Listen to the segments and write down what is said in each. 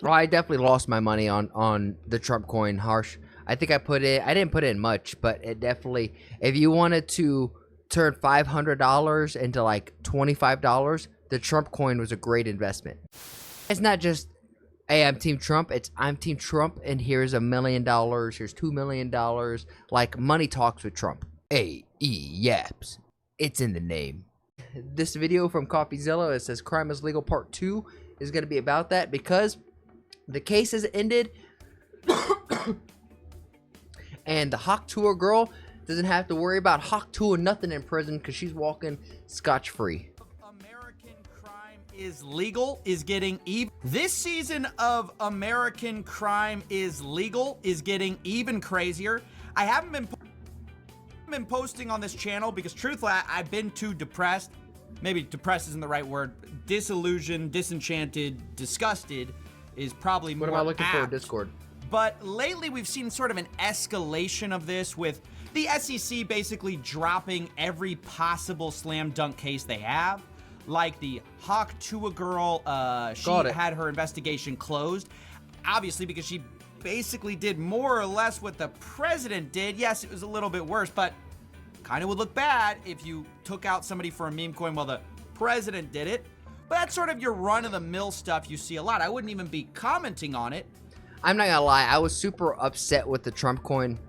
Well, I definitely lost my money on the Trump coin, Harsh. I think I didn't put in much, but it definitely, if you wanted to turn $500 into like $25, the Trump coin was a great investment. It's not just, hey, I'm Team Trump. It's I'm Team Trump, and here's $1 million. Here's $2 million. Like money talks with Trump. Yaps. It's in the name. This video from CoffeeZilla, it says "Crime is Legal" Part 2 is going to be about that because the case has ended, and the Hawk Tuah girl doesn't have to worry about Hawk Tuah nothing in prison because she's walking scotch-free. American Crime is Legal is getting even. This season of American Crime is Legal is getting even crazier. I haven't been posting on this channel because truthfully I've been too depressed. Maybe depressed isn't the right word. Disillusioned, disenchanted, disgusted is probably more What am I looking for in apt. Discord? But lately we've seen sort of an escalation of this with the SEC basically dropping every possible slam dunk case they have. Like the Hawk Tuah girl, she had her investigation closed. Obviously because she basically did more or less what the president did. Yes, it was a little bit worse, but kind of would look bad if you took out somebody for a meme coin while the president did it. But that's sort of your run-of-the-mill stuff you see a lot. I wouldn't even be commenting on it. I'm not gonna lie, I was super upset with the Trump coin.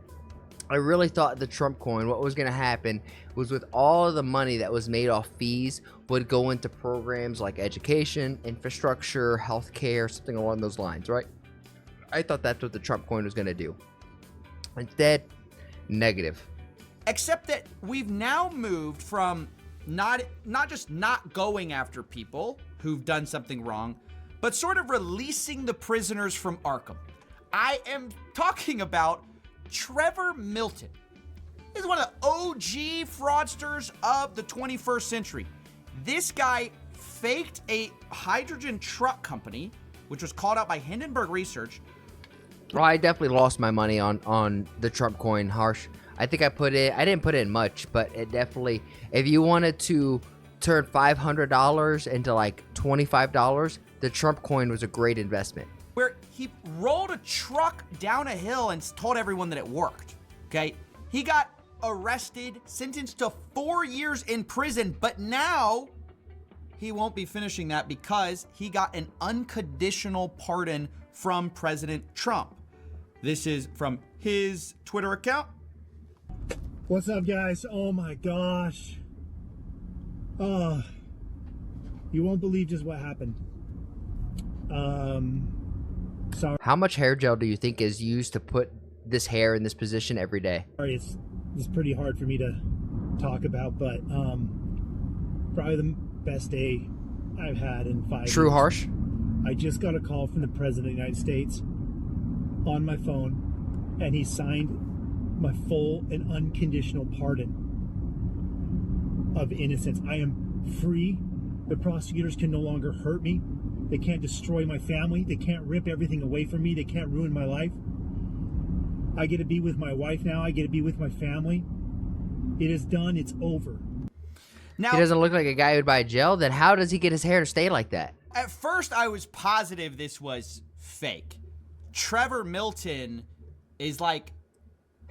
I really thought the Trump coin, what was gonna happen was with all of the money that was made off fees would go into programs like education, infrastructure, healthcare, something along those lines, right? I thought that's what the Trump coin was gonna do. Instead, negative. Except that we've now moved from not just not going after people who've done something wrong, but sort of releasing the prisoners from Arkham. I am talking about Trevor Milton. He's one of the OG fraudsters of the 21st century. This guy faked a hydrogen truck company, which was called out by Hindenburg Research. Well, I definitely lost my money on the Trump coin, Harsh. I think I didn't put in much, but it definitely, if you wanted to turn $500 into like $25, the Trump coin was a great investment. Where he rolled a truck down a hill and told everyone that it worked, okay? He got arrested, sentenced to 4 years in prison, but now he won't be finishing that because he got an unconditional pardon from President Trump. This is from his Twitter account. What's up, guys? Oh my gosh. You won't believe just what happened. Sorry, How much hair gel do you think is used to put this hair in this position every day? it's pretty hard for me to talk about, but probably the best day I've had in 5 years. True, Harsh? I just got a call from the President of the United States on my phone, and he signed my full and unconditional pardon of innocence. I am free. The prosecutors can no longer hurt me. They can't destroy my family. They can't rip everything away from me. They can't ruin my life. I get to be with my wife now. I get to be with my family. It is done. It's over. Now, He doesn't look like a guy who'd buy gel. Then how does he get his hair to stay like that? at first I was positive this was fake. Trevor Milton is like,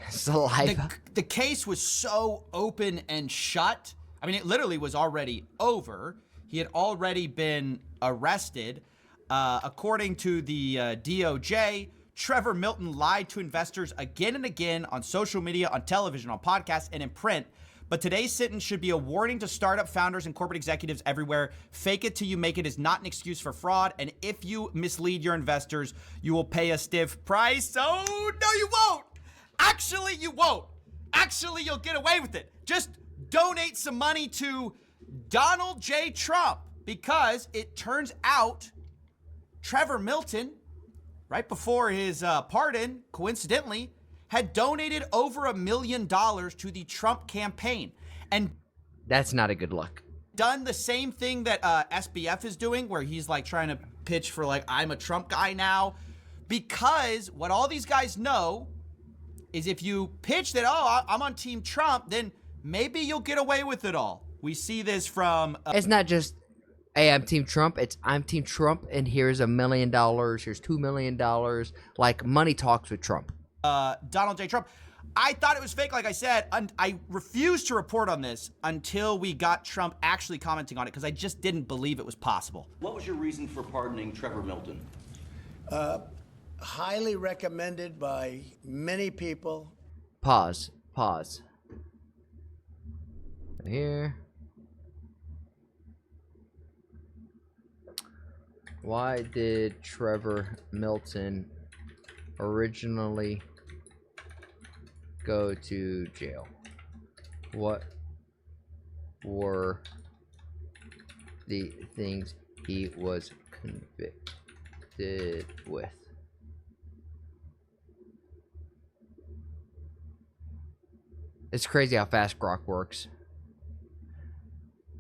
Saliva. the case was so open and shut. I mean, it literally was already over. He had already been arrested. According to the DOJ, Trevor Milton lied to investors again and again on social media, on television, on podcasts, and in print. But today's sentence should be a warning to startup founders and corporate executives everywhere. Fake it till you make it is not an excuse for fraud. And if you mislead your investors, you will pay a stiff price. Oh, no, you won't. Actually, you won't. Actually, you'll get away with it. Just donate some money to Donald J. Trump, because it turns out Trevor Milton, right before his pardon, coincidentally, had donated over $1 million to the Trump campaign and That's not a good look. done the same thing that SBF is doing, where he's like trying to pitch for like, I'm a Trump guy now, because what all these guys know is if you pitch that, oh, I'm on Team Trump, then maybe you'll get away with it all. We see this from It's not just, hey, I'm Team Trump. I'm Team Trump, and here's $1 million. Here's $2 million. Like money talks with Trump. Donald J. Trump. I thought it was fake, like I said. I refused to report on this until we got Trump actually commenting on it because I just didn't believe it was possible. What was your reason for pardoning Trevor Milton? Highly recommended by many people. Pause. Here. Why did Trevor Milton originally go to jail? What were the things he was convicted with? It's crazy how fast Grok works.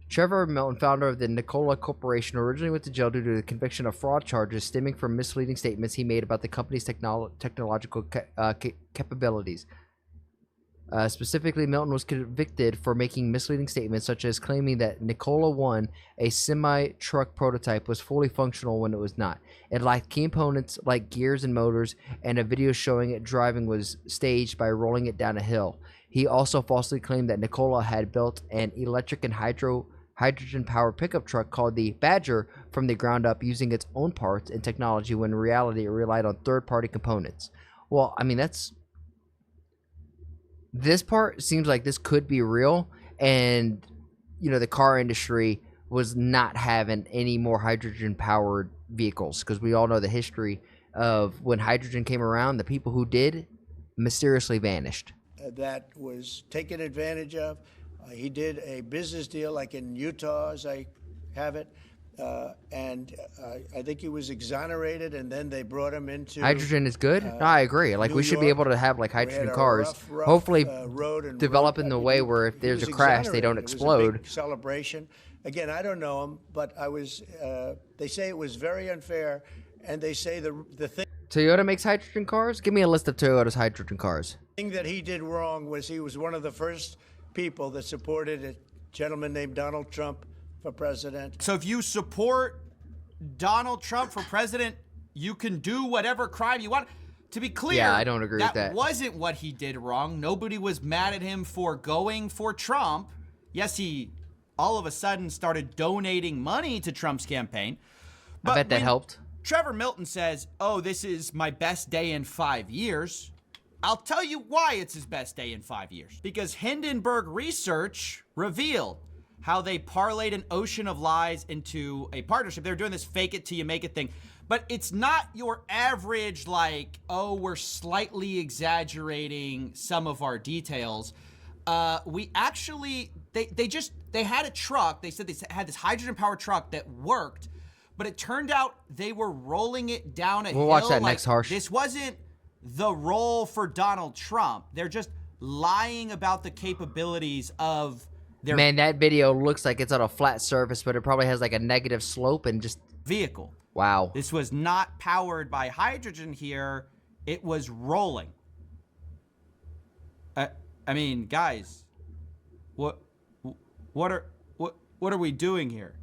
Trevor Milton, founder of the Nikola Corporation, originally went to jail due to the conviction of fraud charges stemming from misleading statements he made about the company's technological capabilities. Specifically, Milton was convicted for making misleading statements, such as claiming that Nikola 1, a semi-truck prototype, was fully functional when it was not. It lacked key components like gears and motors, and a video showing it driving was staged by rolling it down a hill. He also falsely claimed that Nikola had built an electric and hydrogen-powered pickup truck called the Badger from the ground up using its own parts and technology, when in reality it relied on third-party components. Well, I mean, this part seems like this could be real, and the car industry was not having any more hydrogen-powered vehicles, because we all know the history of when hydrogen came around, the people who did mysteriously vanished. That was taken advantage of. He did a business deal like in Utah, as I have it, and I think he was exonerated, and then they brought him into... Hydrogen is good? No, I agree. Like, we should be able to have, like, hydrogen cars. Hopefully develop in the way where if there's a crash, they don't explode. It was a big celebration. Again, I don't know him, but they say it was very unfair, and they say the thing... Toyota makes hydrogen cars? Give me a list of Toyota's hydrogen cars. The thing that he did wrong was he was one of the first people that supported a gentleman named Donald Trump for president. So if you support Donald Trump for president, you can do whatever crime you want. To be clear, yeah, I don't agree with that. That wasn't what he did wrong. Nobody was mad at him for going for Trump. Yes, he all of a sudden started donating money to Trump's campaign. But I bet that helped. Trevor Milton says, oh, this is my best day in 5 years. I'll tell you why it's his best day in 5 years. Because Hindenburg Research revealed how they parlayed an ocean of lies into a partnership. They're doing this fake it till you make it thing. But it's not your average, like, oh, we're slightly exaggerating some of our details. We actually, they had a truck. They said they had this hydrogen-powered truck that worked. But it turned out they were rolling it down a hill. We'll watch that next, Harsh. This wasn't the role for Donald Trump. They're just lying about the capabilities of their... Man, that video looks like it's on a flat surface, but it probably has like a negative slope and just... vehicle. Wow. This was not powered by hydrogen here. It was rolling. I mean, guys, what are we doing here?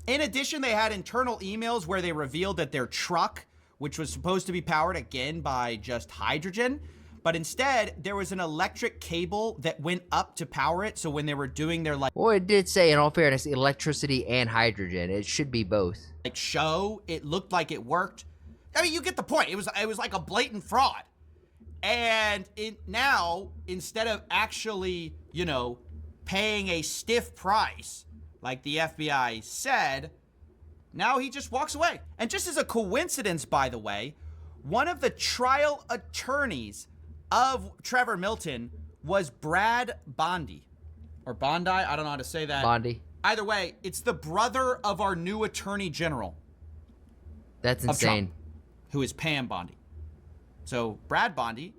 In addition, they had internal emails where they revealed that their truck, which was supposed to be powered again by just hydrogen, but instead there was an electric cable that went up to power it. So when they were doing their well, it did say, in all fairness, electricity and hydrogen. It should be both. Show, it looked like it worked. I mean, you get the point. It was like a blatant fraud. And now, instead of actually, paying a stiff price, like the FBI said, now he just walks away. And just as a coincidence, by the way, one of the trial attorneys of Trevor Milton was Brad Bondi. Or Bondi, I don't know how to say that. Bondi. Either way, it's the brother of our new attorney general. That's insane. Trump, who is Pam Bondi. So Brad Bondi,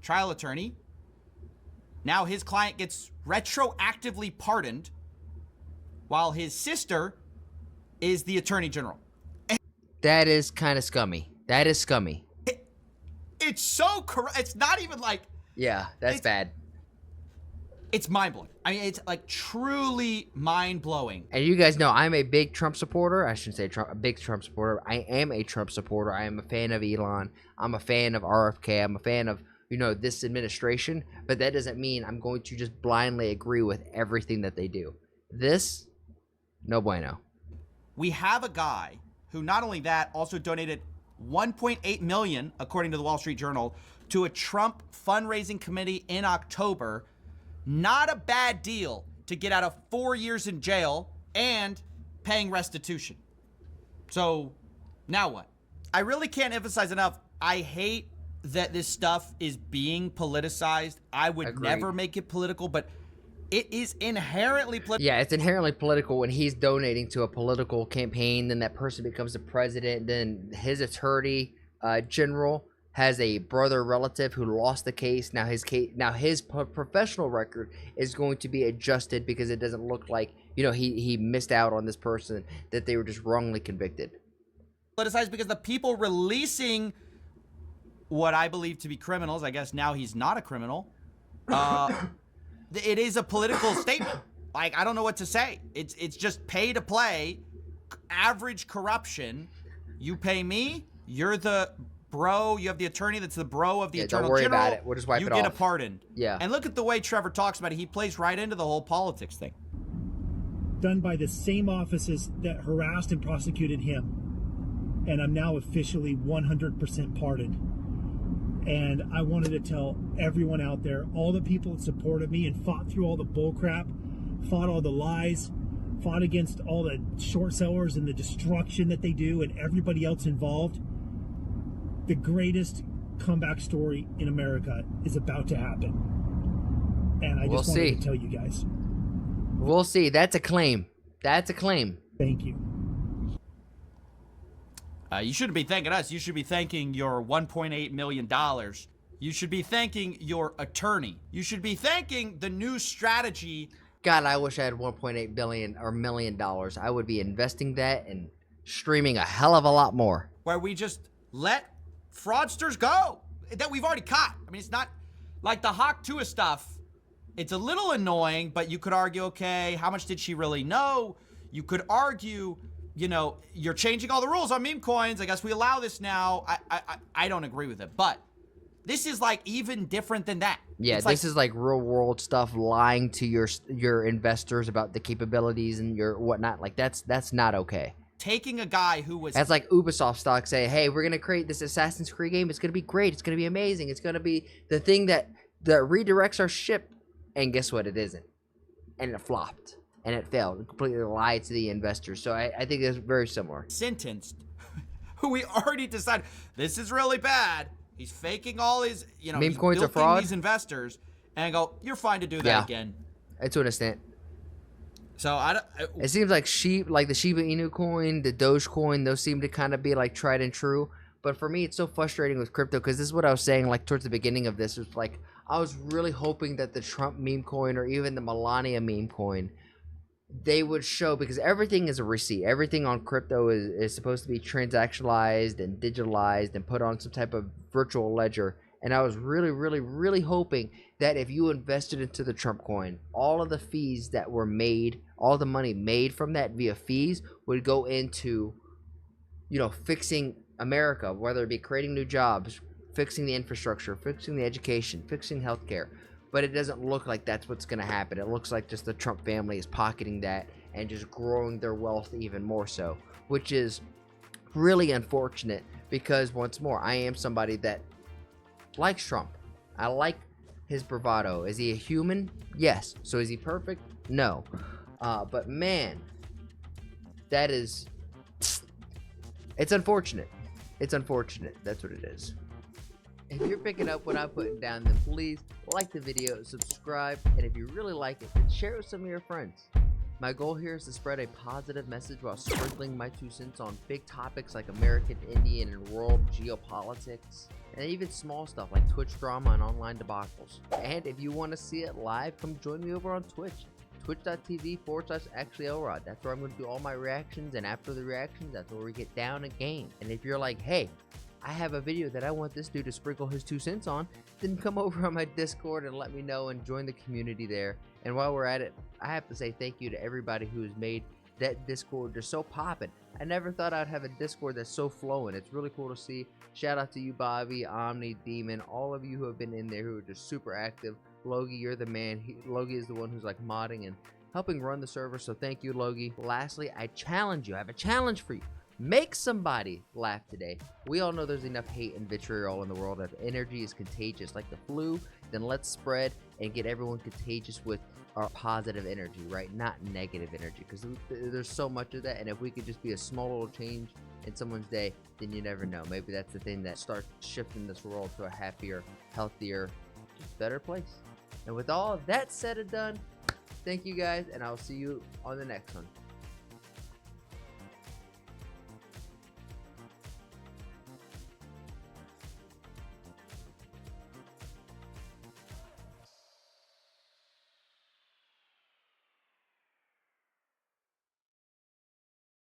trial attorney. Now his client gets retroactively pardoned, while his sister is the attorney general. That is kind of scummy. That is scummy. It's so corrupt. It's not even like... Yeah, that's bad. It's mind-blowing. I mean, it's like truly mind-blowing. And you guys know I'm a big Trump supporter. I shouldn't say a big Trump supporter. I am a Trump supporter. I am a fan of Elon. I'm a fan of RFK. I'm a fan of, this administration. But that doesn't mean I'm going to just blindly agree with everything that they do. This, no bueno. We have a guy who not only that, also donated $1.8 million, according to the Wall Street Journal, to a Trump fundraising committee in October. Not a bad deal to get out of 4 years in jail and paying restitution. So now what? I really can't emphasize enough. I hate that this stuff is being politicized. I would Agreed. never make it political, but it is inherently political. Yeah, it's inherently political when he's donating to a political campaign. Then that person becomes the president. Then his attorney general has a brother relative who lost the case. Now his professional record is going to be adjusted because it doesn't look like he missed out on this person, that they were just wrongly convicted. Politicized because the people releasing what I believe to be criminals, I guess now he's not a criminal. It is a political statement. Like, I don't know what to say. It's just pay to play, average corruption. You pay me, you're the bro, you have the attorney that's the bro of the attorney general. Don't worry about it. We'll just wipe it off. You get a pardon. Yeah. And look at the way Trevor talks about it. He plays right into the whole politics thing. Done by the same offices that harassed and prosecuted him. And I'm now officially 100% pardoned. And I wanted to tell everyone out there, all the people that supported me and fought through all the bullcrap, fought all the lies, fought against all the short sellers and the destruction that they do and everybody else involved. The greatest comeback story in America is about to happen. And I just wanted to tell you guys. We'll see. That's a claim. That's a claim. Thank you. You shouldn't be thanking us. You should be thanking your $1.8 million. You should be thanking your attorney. You should be thanking the new strategy. God, I wish I had 1.8 billion or $1 million. I would be investing that and streaming a hell of a lot more. Where we just let fraudsters go that we've already caught. I mean, it's not like the Hawk Tuah stuff. It's a little annoying, but you could argue, okay, how much did she really know? You could argue, you're changing all the rules on meme coins. I guess we allow this now. I don't agree with it, but this is like even different than that. Yeah, this is like real world stuff, lying to your investors about the capabilities and your whatnot. Like that's not okay. Taking a guy who was... That's like Ubisoft stock say, hey, we're going to create this Assassin's Creed game. It's going to be great. It's going to be amazing. It's going to be the thing that redirects our ship. And guess what? It isn't. And it flopped. And it failed. It completely lied to the investors. So I think it's very similar. Sentenced, who we already decided, this is really bad. He's faking all his, meme coins are fraud. These investors. And I go, you're fine to do that again. To an extent. So it seems like the Shiba Inu coin, the Doge coin, those seem to kind of be like tried and true. But for me, it's so frustrating with crypto because this is what I was saying like towards the beginning of this. It's like I was really hoping that the Trump meme coin or even the Melania meme coin, they would show, because everything is a receipt. Everything on crypto is supposed to be transactionalized and digitalized and put on some type of virtual ledger. And I was really, really, really hoping that if you invested into the Trump coin, all of the fees that were made, all the money made from that via fees would go into, fixing America, whether it be creating new jobs, fixing the infrastructure, fixing the education, fixing healthcare. But it doesn't look like that's what's going to happen. It looks like just the Trump family is pocketing that and just growing their wealth even more so, which is really unfortunate because, once more, I am somebody that likes Trump. I like his bravado. Is he a human? Yes. So is he perfect? No. But man, it's unfortunate. It's unfortunate. That's what it is. If you're picking up what I'm putting down, then please like the video, subscribe, and if you really like it, then share it with some of your friends. My goal here is to spread a positive message while sprinkling my 2 cents on big topics like American, Indian, and world geopolitics, and even small stuff like Twitch drama and online debacles. And if you want to see it live, come join me over on Twitch. Twitch.tv/ActuallyElrod. That's where I'm going to do all my reactions, and after the reactions, that's where we get down a game. And if you're like, hey, I have a video that I want this dude to sprinkle his 2 cents on, then come over on my Discord and let me know and join the community there. And while we're at it, I have to say thank you to everybody who has made that Discord just so poppin'. I never thought I'd have a Discord that's so flowing. It's really cool to see. Shout out to you, Bobby, Omni, Demon, all of you who have been in there who are just super active. Logie, you're the man. Logie is the one who's like modding and helping run the server, so thank you, Logie. Lastly, I challenge you. I have a challenge for you. Make somebody laugh today. We all know there's enough hate and vitriol in the world. If energy is contagious like the flu, then let's spread and get everyone contagious with our positive energy, right? Not negative energy, because there's so much of that. And if we could just be a small little change in someone's day, then you never know. Maybe that's the thing that starts shifting this world to a happier, healthier, just better place. And with all that said and done, thank you guys, and I'll see you on the next one.